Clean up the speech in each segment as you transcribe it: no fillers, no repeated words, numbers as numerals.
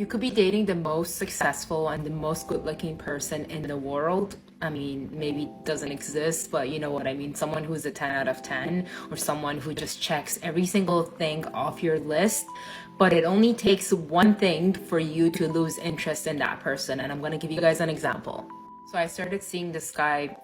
You could be dating the most successful and the most good-looking person in the world. I mean, maybe it doesn't exist, but you know what I mean. Someone who's a 10 out of 10, or someone who just checks every single thing off your list. But it only takes one thing for you to lose interest in that person. And I'm going to give you guys an example. So I started seeing this guy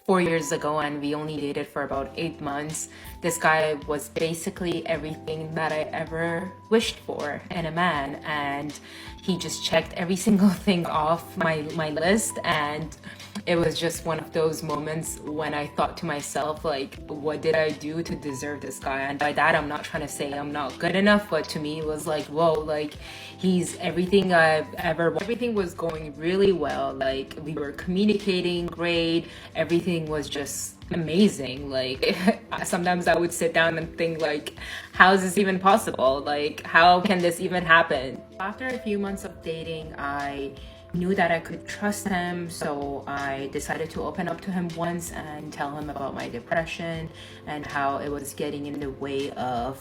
4 years ago, and we only dated for about 8 months. This guy was basically everything that I ever wished for in a man, and he just checked every single thing off my list. And it was just one of those moments when I thought to myself, like, what did I do to deserve this guy? And by that, I'm not trying to say I'm not good enough, but to me it was like, whoa, like, he's everything I've ever, everything was going really well. Like, we were communicating great, everything was just amazing. Like, sometimes I would sit down and think, like, how is this even possible? Like, how can this even happen? After a few months of dating, I knew that I could trust him, so I decided to open up to him once and tell him about my depression and how it was getting in the way of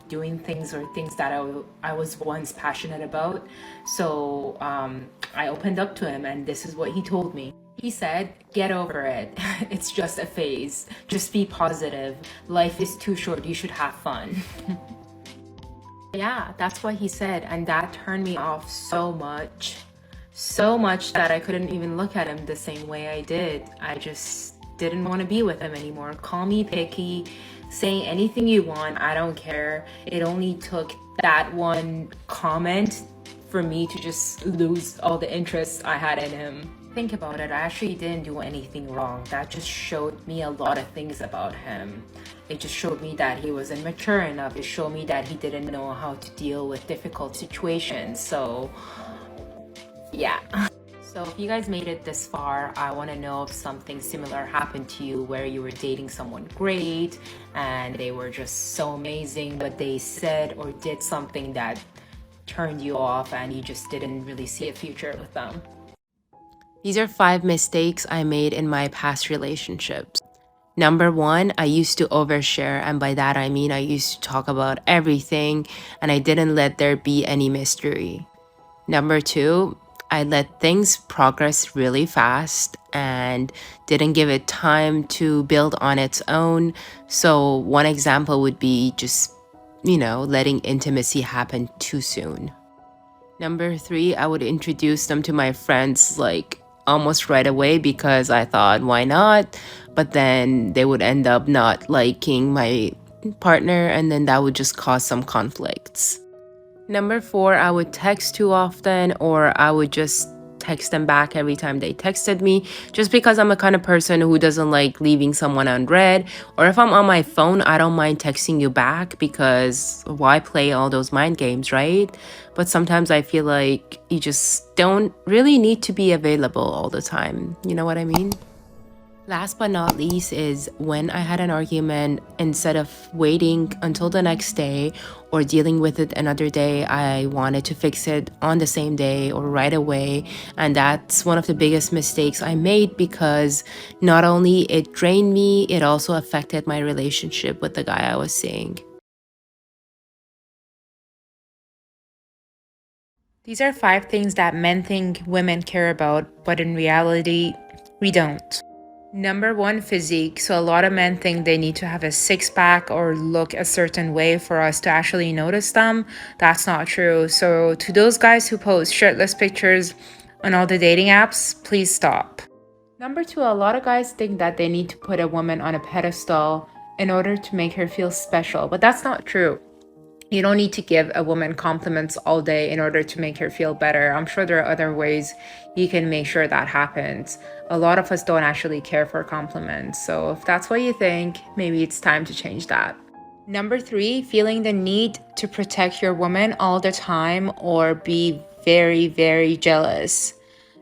doing things, or things that I was once passionate about. So I opened up to him, and this is what he told me. He said, get over it. It's just a phase. Just be positive. Life is too short. You should have fun. Yeah, that's what he said, and that turned me off so much. So much that I couldn't even look at him the same way I did. I just didn't want to be with him anymore. Call me picky, say anything you want, I don't care. It only took that one comment for me to just lose all the interest I had in him. Think about it, I actually didn't do anything wrong. That just showed me a lot of things about him. It just showed me that he wasn't mature enough. It showed me that he didn't know how to deal with difficult situations. So yeah. So if you guys made it this far, I want to know if something similar happened to you, where you were dating someone great and they were just so amazing, but they said or did something that turned you off and you just didn't really see a future with them. These are 5 mistakes I made in my past relationships. Number 1, I used to overshare, and by that I mean I used to talk about everything and I didn't let there be any mystery. Number 2, I let things progress really fast and didn't give it time to build on its own. So one example would be just, letting intimacy happen too soon. Number 3, I would introduce them to my friends like almost right away because I thought, why not? But then they would end up not liking my partner, and then that would just cause some conflicts. Number 4, I would text too often, or I would just text them back every time they texted me, just because I'm a kind of person who doesn't like leaving someone unread. Or if I'm on my phone, I don't mind texting you back, because why play all those mind games, right? But sometimes I feel like you just don't really need to be available all the time. You know what I mean? Last but not least is when I had an argument, instead of waiting until the next day or dealing with it another day, I wanted to fix it on the same day or right away. And that's one of the biggest mistakes I made, because not only it drained me, it also affected my relationship with the guy I was seeing. These are 5 things that men think women care about, but in reality, we don't. Number 1, physique. So a lot of men think they need to have a six-pack or look a certain way for us to actually notice them. That's not true. So to those guys who post shirtless pictures on all the dating apps, please stop. Number 2, a lot of guys think that they need to put a woman on a pedestal in order to make her feel special, but that's not true. You don't need to give a woman compliments all day in order to make her feel better. I'm sure there are other ways you can make sure that happens. A lot of us don't actually care for compliments. So if that's what you think, maybe it's time to change that. Number 3, feeling the need to protect your woman all the time or be very, very jealous.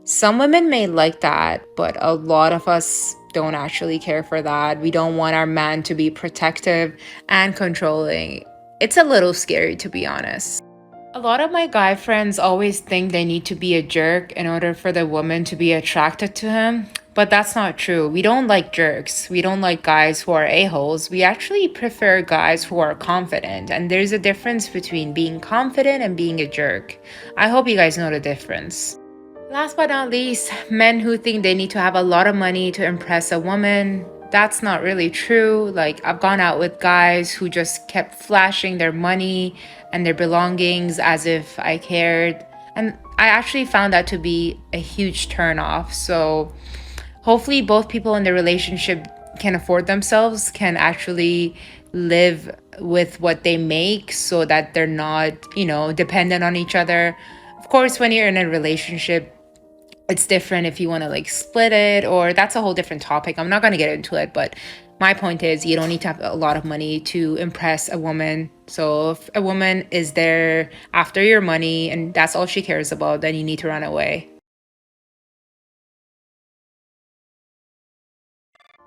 Some women may like that, but a lot of us don't actually care for that. We don't want our man to be protective and controlling. It's a little scary, to be honest. A lot of my guy friends always think they need to be a jerk in order for the woman to be attracted to him. But that's not true. We don't like jerks. We don't like guys who are a-holes. We actually prefer guys who are confident. And there's a difference between being confident and being a jerk. I hope you guys know the difference. Last but not least, men who think they need to have a lot of money to impress a woman. That's not really true. Like, I've gone out with guys who just kept flashing their money and their belongings as if I cared. And I actually found that to be a huge turnoff. So hopefully both people in the relationship can afford themselves, can actually live with what they make so that they're not, dependent on each other. Of course, when you're in a relationship, it's different if you want to like split it, or that's a whole different topic. I'm not going to get into it, but my point is you don't need to have a lot of money to impress a woman. So if a woman is there after your money and that's all she cares about, then you need to run away.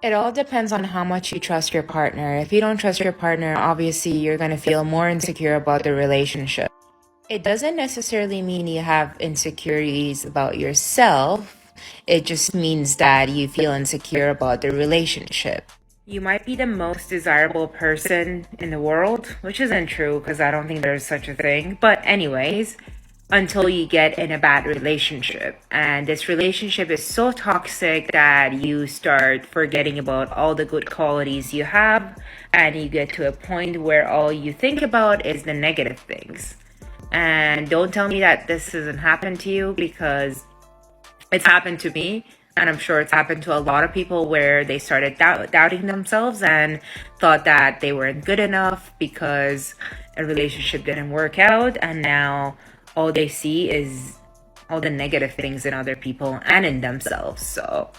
It all depends on how much you trust your partner. If you don't trust your partner, obviously you're going to feel more insecure about the relationship. It doesn't necessarily mean you have insecurities about yourself. It just means that you feel insecure about the relationship. You might be the most desirable person in the world, which isn't true because I don't think there's such a thing. But anyways, until you get in a bad relationship. And this relationship is so toxic that you start forgetting about all the good qualities you have, and you get to a point where all you think about is the negative things. And don't tell me that this hasn't happened to you, because it's happened to me. And I'm sure it's happened to a lot of people where they started doubting themselves and thought that they weren't good enough because a relationship didn't work out. And now all they see is all the negative things in other people and in themselves. So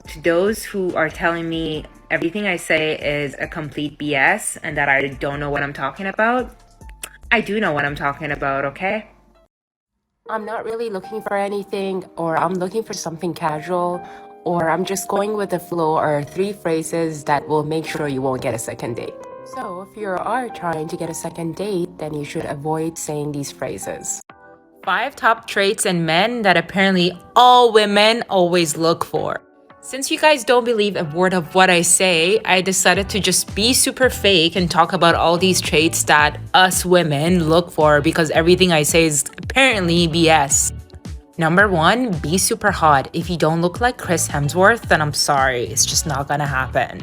to those who are telling me everything I say is a complete BS and that I don't know what I'm talking about, I do know what I'm talking about, okay? I'm not really looking for anything, or I'm looking for something casual, or I'm just going with the flow, or 3 phrases that will make sure you won't get a second date. So if you are trying to get a second date, then you should avoid saying these phrases. 5 top traits in men that apparently all women always look for. Since you guys don't believe a word of what I say, I decided to just be super fake and talk about all these traits that us women look for, because everything I say is apparently BS. Number 1, be super hot. If you don't look like Chris Hemsworth, then I'm sorry, it's just not gonna happen.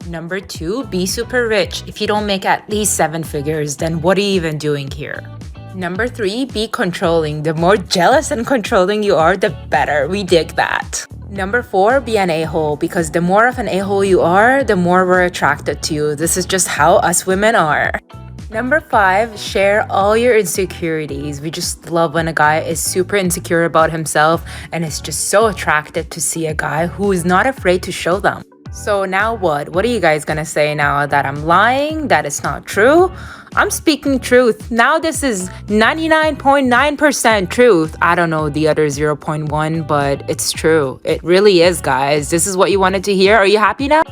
Number 2, be super rich. If you don't make at least 7 figures, then what are you even doing here? Number 3, be controlling. The more jealous and controlling you are, the better. We dig that. Number 4, be an a-hole, because the more of an a-hole you are, the more we're attracted to you. This is just how us women are. Number 5, share all your insecurities. We just love when a guy is super insecure about himself and is just so attracted to see a guy who is not afraid to show them. So now what? What are you guys gonna say now? That I'm lying? That it's not true? I'm speaking truth. Now this is 99.9% truth. I don't know the other 0.1, but it's true. It really is, guys. This is what you wanted to hear. Are you happy now?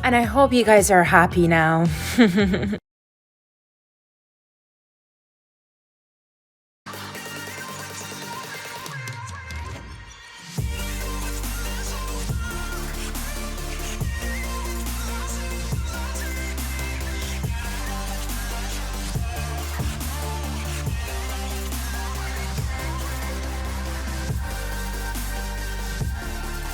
And I hope you guys are happy now.